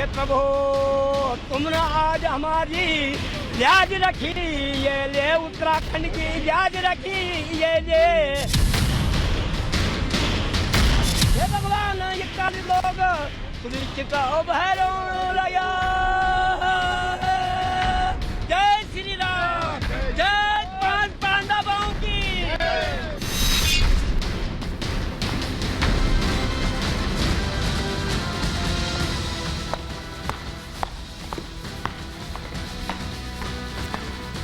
हे प्रभु तुमने आज हमारी लाज रखी, ये ले उत्तराखंड की लाज रखी, ये ले हे भगवान ये काली लोग सुनिश्चित भैरव लया। जय श्री राम, जय पांडवों की।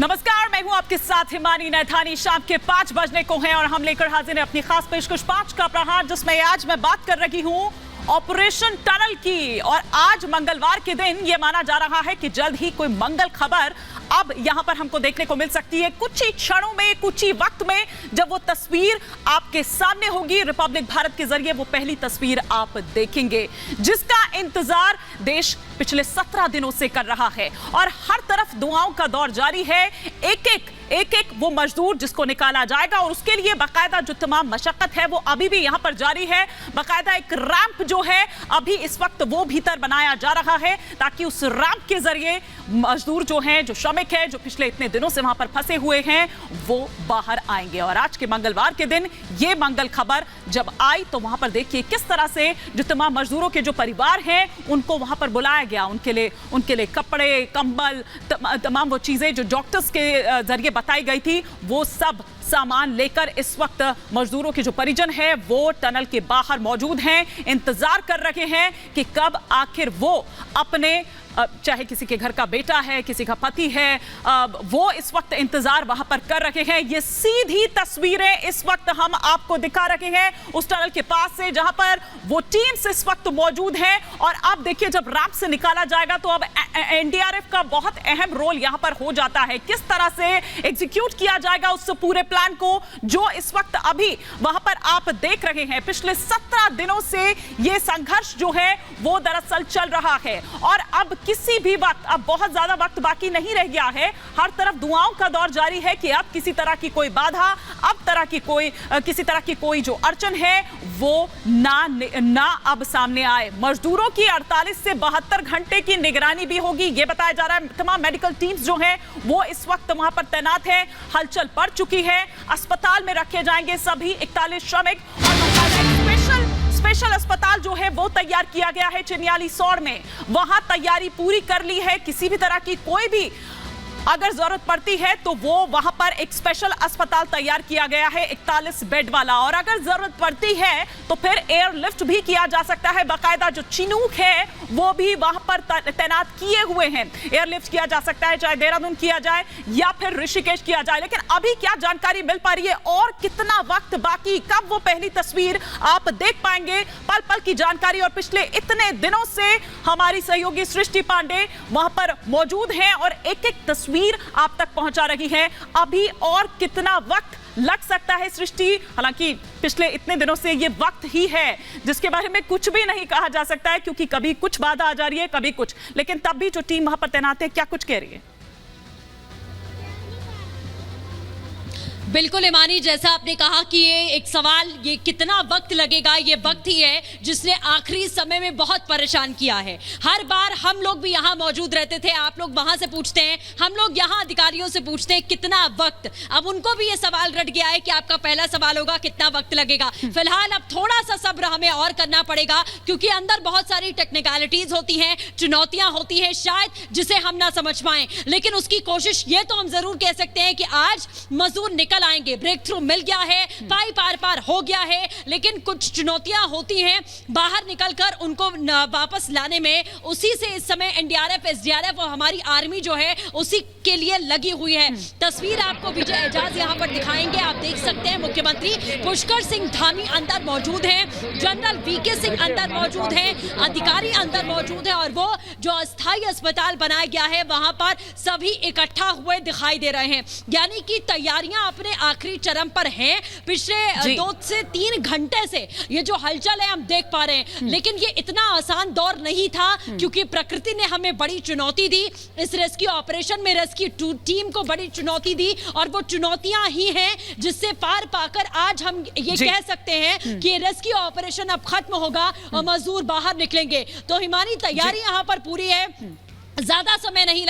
नमस्कार, मैं हूं आपके साथ हिमानी नैथानी। शाम के 5 बजने को हैं और हम लेकर हाजिर हैं अपनी खास पेशकश 5 का प्रहार, जिसमें आज मैं बात कर रही हूं ऑपरेशन टनल की। और आज मंगलवार के दिन यह माना जा रहा है कि जल्द ही कोई मंगल खबर अब यहां पर हमको देखने को मिल सकती है। कुछ ही क्षणों में, कुछ ही वक्त में जब वो तस्वीर आपके सामने होगी रिपब्लिक भारत के जरिए, वो पहली तस्वीर आप देखेंगे जिसका इंतजार देश पिछले 17 दिनों से कर रहा है। और हर तरफ दुआओं का दौर जारी है। एक एक वो मजदूर जिसको निकाला जाएगा और उसके लिए बाकायदा जो तमाम मशक्कत है वो अभी भी यहां पर जारी है। बाकायदा एक रैंप जो है अभी इस वक्त वो भीतर बनाया जा रहा है ताकि उस रैंप के जरिए मजदूर जो हैं, जो श्रमिक हैं, जो पिछले इतने दिनों से वहां पर फंसे हुए हैं, वो बाहर आएंगे। और आज के मंगलवार के दिन ये मंगल खबर जब आई तो वहां पर देखिए किस तरह से जो तमाम मजदूरों के जो परिवार हैं उनको वहां पर बुलाया गया। उनके लिए कपड़े, कंबल, तमाम वो चीजें जो डॉक्टर्स के जरिए बताई गई थी, वो सब सामान लेकर इस वक्त मजदूरों के जो परिजन हैं वो टनल के बाहर मौजूद हैं, इंतजार कर रहे हैं कि कब आखिर वो अपने, चाहे किसी के घर का बेटा है, किसी का पति है, वो इस वक्त इंतजार वहां पर कर रहे हैं। ये सीधी तस्वीरें इस वक्त हम आपको दिखा रहे हैं उस टनल के पास से जहां पर वो टीम्स इस वक्त मौजूद हैं। और आप देखिए जब रैंप से निकाला जाएगा तो अब एनडीआरएफ का बहुत अहम रोल यहां पर हो जाता है। किस तरह से एग्जीक्यूट किया जाएगा उस पूरे प्लान को जो इस वक्त अभी वहां पर आप देख रहे हैं। पिछले 17 दिनों से ये संघर्ष जो है वो दरअसल चल रहा है और अब किसी भी वक्त, अब बहुत ज्यादा वक्त बाकी नहीं रह गया है। हर तरफ दुआओं का दौर जारी है कि अब किसी तरह की कोई बाधा, किसी तरह की कोई जो अड़चन है वो ना अब सामने आए। मजदूरों की 48 से 72 घंटे की निगरानी भी होगी, ये बताया जा रहा है। तमाम मेडिकल टीम्स जो हैं वो इस वक्त वहां पर तैनात है। हलचल पड़ चुकी है। अस्पताल में रखे जाएंगे सभी 41 श्रमिक और स्पेशल अस्पताल जो है वो तैयार किया गया है चिन्यालीसौड़ में। वहां तैयारी पूरी कर ली है। किसी भी तरह की कोई भी अगर जरूरत पड़ती है तो वो वहां पर एक स्पेशल अस्पताल तैयार किया गया है 41 बेड वाला। और अगर जरूरत पड़ती है तो फिर एयरलिफ्ट भी किया जा सकता है। बाकायदा जो चिनूक है वो भी वहां पर तैनात किए हुए हैं। एयरलिफ्ट किया जा सकता है, चाहे देहरादून किया जाए या फिर ऋषिकेश किया जाए। लेकिन अभी क्या जानकारी मिल पा रही है और कितना वक्त बाकी, कब वो पहली तस्वीर आप देख पाएंगे, पल पल की जानकारी। और पिछले इतने दिनों से हमारी सहयोगी सृष्टि पांडे वहां पर मौजूद हैं और एक एक तस्वीर आप तक पहुंचा रही है। अभी और कितना वक्त लग सकता है सृष्टि? हालांकि पिछले इतने दिनों से ये वक्त ही है जिसके बारे में कुछ भी नहीं कहा जा सकता है क्योंकि कभी कुछ बाधा आ जा रही है, कभी कुछ। लेकिन तब भी जो टीम वहां पर तैनात है क्या कुछ कह रही है? बिल्कुल इमानी, जैसा आपने कहा कि ये एक सवाल, ये कितना वक्त लगेगा, ये वक्त ही है जिसने आखिरी समय में बहुत परेशान किया है। हर बार हम लोग भी यहाँ मौजूद रहते थे, आप लोग वहां से पूछते हैं, हम लोग यहाँ अधिकारियों से पूछते हैं कितना वक्त। अब उनको भी ये सवाल रट गया है कि आपका पहला सवाल होगा कितना वक्त लगेगा। फिलहाल अब थोड़ा सा सब्र हमें और करना पड़ेगा क्योंकि अंदर बहुत सारी टेक्निकलिटीज होती हैं, चुनौतियां होती हैं शायद जिसे हम ना समझ पाए। लेकिन उसकी कोशिश ये तो हम जरूर कह सकते हैं कि आज मजदूर निकल आएंगे। ब्रेक थ्रू मिल गया है, पाई पार हो गया है, लेकिन कुछ चुनौतियां होती हैं बाहर निकलकर उनको वापस लाने में। उसी से इस समय एनडीआरएफ, एसडीआरएफ और हमारी आर्मी जो है उसी के लिए लगी हुई है। तस्वीर आपको विजय एजाज यहां पर दिखाएंगे। आप देख सकते हैं मुख्यमंत्री पुष्कर सिंह धामी अंदर मौजूद हैं, जनरल वीके सिंह अंदर मौजूद हैं, अधिकारी अंदर मौजूद हैं और वो जो अस्थायी अस्पताल बनाया गया है वहां पर सभी इकट्ठा हुए दिखाई दे रहे हैं। यानी कि तैयारियां अपने आखिरी चरम पर हैं। पिछले 2 से 3 घंटे से ये जो हलचल है हम देख पा रहे हैं, लेकिन ये इतना आसान दौर नहीं था क्योंकि प्रकृति ने हमें बड़ी चुनौती दी। इस रेस्क्यू ऑपरेशन में रेस्क्यू टीम को बड़ी चुनौती दी और वो चुनौतियां ही हैं जिससे पार पाकर आज हम ये कह सकते हैं कि रेस्क्यू ऑपरेशन अब खत्म होगा और मजदूर बाहर निकलेंगे। तो हिमानी, तैयारी यहाँ पर पूरी है, ज्यादा समय नहीं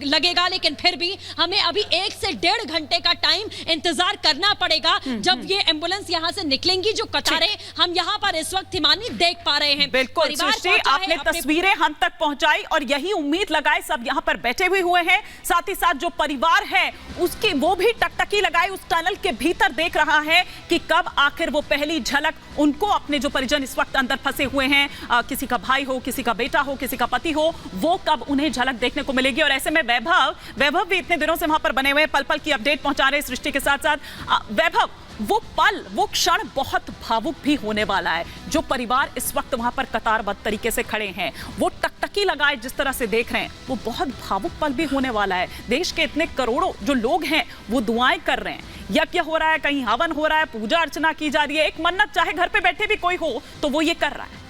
लगेगा, लेकिन फिर भी हमें अभी 1 से 1.5 घंटे का टाइम इंतजार करना पड़ेगा जब ये एम्बुलेंस यहाँ से निकलेंगी। जो कतारें हम यहाँ पर इस वक्त हिमानी देख पा रहे हैं। बिल्कुल सृष्टि, आपने तस्वीरें हम तक पहुंचाई और यही उम्मीद लगाए सब यहाँ पर बैठे हुए हैं। साथ ही साथ जो परिवार है उसकी वो भी टकटकी लगाई उस टनल के भीतर, देख रहा है कि कब आखिर वो पहली झलक उनको, अपने जो परिजन इस वक्त अंदर फंसे हुए हैं, किसी का भाई हो, किसी का बेटा हो, किसी का पति हो, वो कब उन्हें झलक देखने को मिलेगी। और ऐसे में वैभव भी इतने दिनों से वहां पर बने हुए हैं, पल पल की अपडेट पहुंचा रहे हैं सृष्टि के साथ साथ। वैभव, वो पल, वो क्षण बहुत भावुक भी होने वाला है। जो परिवार इस वक्त वहां पर कतारबद्ध तरीके से खड़े हैं, वो टकटकी लगाए जिस तरह से देख रहे हैं, वो बहुत भावुक पल भी होने वाला है। देश के इतने करोड़ों जो लोग हैं वो दुआएं कर रहे हैं, यज्ञ हो रहा है, कहीं हवन हो रहा है, पूजा अर्चना की जा रही है, एक मन्नत चाहे घर पे बैठे भी कोई हो तो वो ये कर रहा है।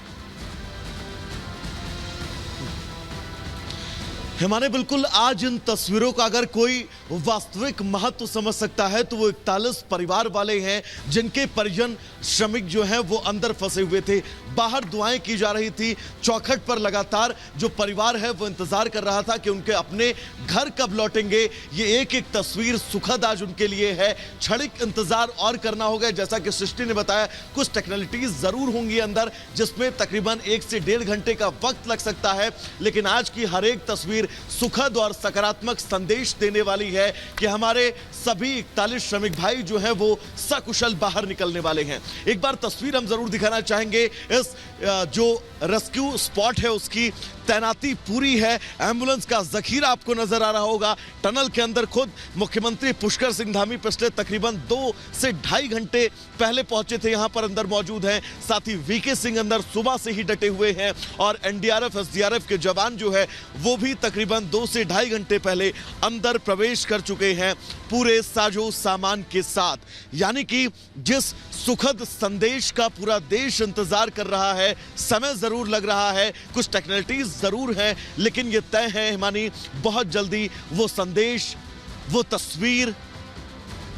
हिमाने, बिल्कुल आज इन तस्वीरों का अगर कोई वास्तविक महत्व समझ सकता है तो वो 41 परिवार वाले हैं जिनके परिजन श्रमिक जो हैं वो अंदर फंसे हुए थे। बाहर दुआएं की जा रही थी, चौखट पर लगातार जो परिवार है वो इंतजार कर रहा था कि उनके अपने घर कब लौटेंगे। ये एक एक तस्वीर सुखद आज उनके लिए है। क्षणिक इंतजार और करना होगा। जैसा कि सृष्टि ने बताया, कुछ टेक्नोलॉजीज जरूर होंगी अंदर जिसमें तकरीबन 1 से 1.5 घंटे का वक्त लग सकता है, लेकिन आज की हर एक तस्वीर सुखद और सकारात्मक संदेश देने वाली है कि हमारे सभी 41 श्रमिक भाई जो हैं वो सकुशल बाहर निकलने वाले हैं। एक बार तस्वीर हम जरूर दिखाना चाहेंगे। इस जो रेस्क्यू स्पॉट है उसकी तैनाती पूरी है, एम्बुलेंस का जखीरा आपको नजर आ रहा होगा। टनल के अंदर खुद मुख्यमंत्री पुष्कर सिंह धामी पिछले तकरीबन 2 से 2.5 घंटे पहले पहुंचे थे, यहां पर अंदर मौजूद हैं। साथ ही वीके सिंह अंदर सुबह से ही डटे हुए हैं और एनडीआरएफ एसडीआरएफ के जवान जो है वो भी तकरीबन 2 से 2.5 घंटे पहले अंदर प्रवेश कर चुके हैं पूरे साजो सामान के साथ। यानी कि जिस सुखद संदेश का पूरा देश इंतजार कर रहा है, समय जरूर लग रहा है, कुछ टेक्नोलॉजीज जरूर है, लेकिन यह तय है हिमानी, बहुत जल्दी वो संदेश, वो तस्वीर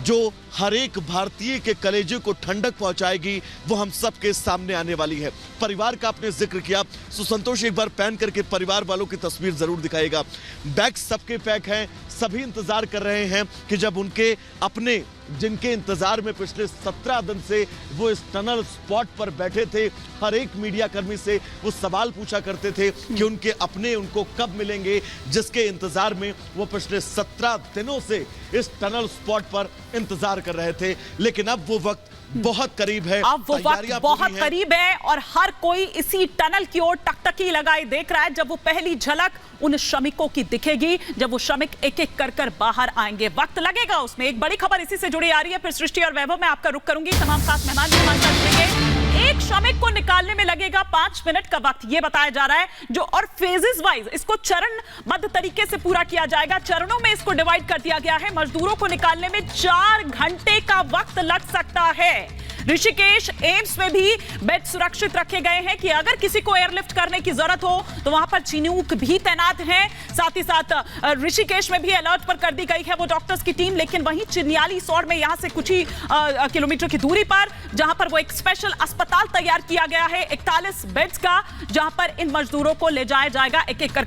जो हर एक भारतीय के कलेजे को ठंडक पहुंचाएगी वो हम सबके सामने आने वाली है। परिवार का आपने जिक्र किया, सुसंतोष एक बार पैन करके परिवार वालों की तस्वीर जरूर दिखाएगा। बैग सबके पैक हैं, सभी इंतजार कर रहे हैं कि जब उनके अपने, जिनके इंतजार में पिछले 17 दिन से वो इस टनल स्पॉट पर बैठे थे, हर एक मीडिया कर्मी से वो सवाल पूछा करते थे कि उनके अपने उनको कब मिलेंगे, जिसके इंतजार में वो पिछले 17 दिनों से इस टनल स्पॉट पर इंतजार कर रहे थे। लेकिन अब वो वक्त बहुत करीब है, अब वो वक्त बहुत करीब है और हर कोई इसी टनल की ओर टकटकी लगाए देख रहा है जब वो पहली झलक उन श्रमिकों की दिखेगी, जब वो श्रमिक एक एक कर कर बाहर आएंगे। वक्त लगेगा उसमें। एक बड़ी खबर इसी से जुड़ी आ रही है। फिर सृष्टि और वैभव मैं आपका रुख करूंगी, तमाम खास मेहमान भी हमारे साथ जुड़ेंगे। एक श्रमिक को निकालने में लगेगा 5 मिनट का वक्त, ये बताया जा रहा है, जो और फेजेस वाइज इसको चरणबद्ध तरीके से पूरा किया जाएगा। चरणों में इसको डिवाइड कर दिया गया है। मजदूरों को निकालने में 4 घंटे का वक्त लग सकता है। ऋषिकेश एम्स में भी बेड सुरक्षित रखे गए हैं कि अगर किसी को एयरलिफ्ट करने की जरूरत हो तो वहां पर चिनूक भी तैनात हैं। साथ ही साथ ऋषिकेश में भी अलर्ट पर कर दी गई है वो डॉक्टर्स की टीम। लेकिन वहीं चिन्यालीसौड़ में यहां से कुछ ही किलोमीटर की दूरी पर, जहां पर वो एक स्पेशल अस्पताल तैयार किया गया है 41 बेड्स का, जहां पर इन मजदूरों को ले जाया जाएगा एक एक कर।